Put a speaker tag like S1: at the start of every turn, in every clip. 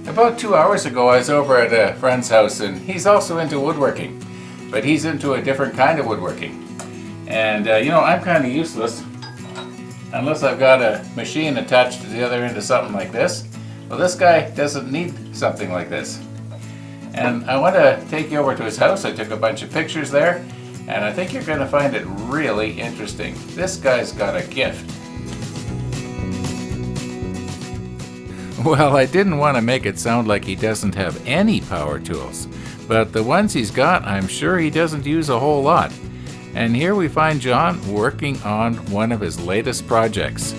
S1: About 2 hours ago, I was over at a friend's house, and he's also into woodworking, but he's into a different kind of woodworking. And I'm kind of useless unless I've got a machine attached to the other end of something like this. Well, this guy doesn't need something like this. And I want to take you over to his house. I took a bunch of pictures there, and I think you're going to find it really interesting. This guy's got a gift. Well, I didn't want to make it sound like he doesn't have any power tools, but the ones he's got, I'm sure he doesn't use a whole lot. And here we find John working on one of his latest projects.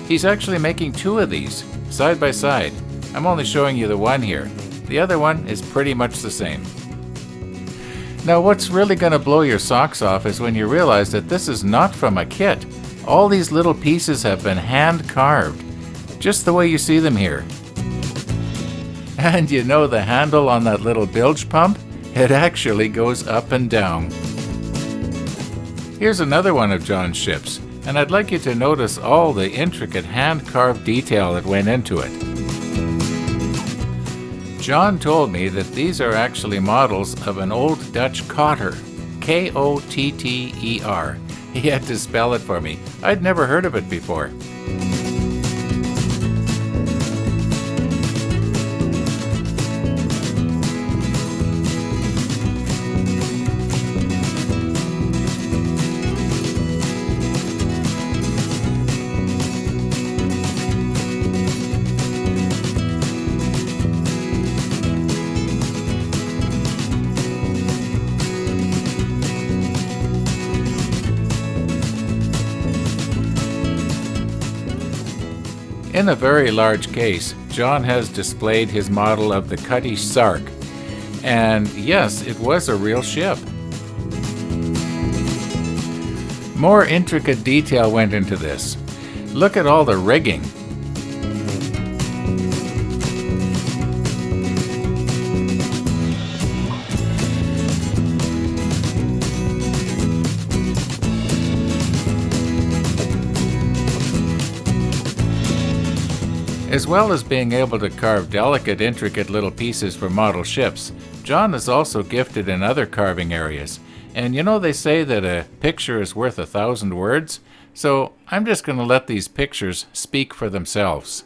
S1: He's actually making two of these, side by side. I'm only showing you the one here. The other one is pretty much the same. Now, what's really going to blow your socks off is when you realize that this is not from a kit. All these little pieces have been hand carved, just the way you see them here. And you know the handle on that little bilge pump? It actually goes up and down. Here's another one of John's ships, and I'd like you to notice all the intricate hand-carved detail that went into it. John told me that these are actually models of an old Dutch cotter, K-O-T-T-E-R. He had to spell it for me. I'd never heard of it before. In a very large case, John has displayed his model of the Cutty Sark. And yes, it was a real ship. More intricate detail went into this. Look at all the rigging. As well as being able to carve delicate, intricate little pieces for model ships, John is also gifted in other carving areas. And you know they say that a picture is worth 1,000 words? So I'm just going to let these pictures speak for themselves.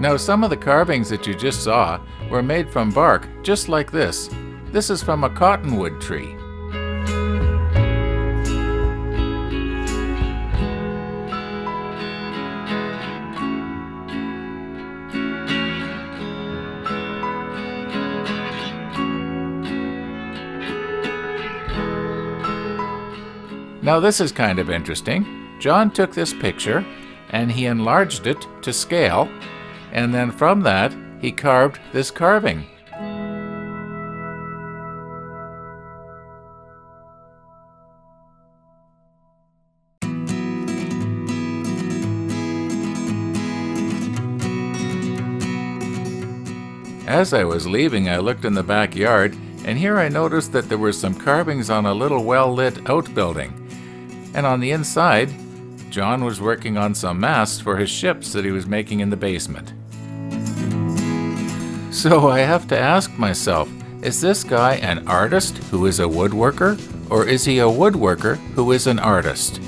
S1: Now, some of the carvings that you just saw were made from bark, just like this. This is from a cottonwood tree. Now this is kind of interesting. John took this picture and he enlarged it to scale, and then from that he carved this carving. As I was leaving, I looked in the backyard, and here I noticed that there were some carvings on a little well-lit outbuilding. And on the inside, John was working on some masts for his ships that he was making in the basement. So I have to ask myself, is this guy an artist who is a woodworker, or is he a woodworker who is an artist?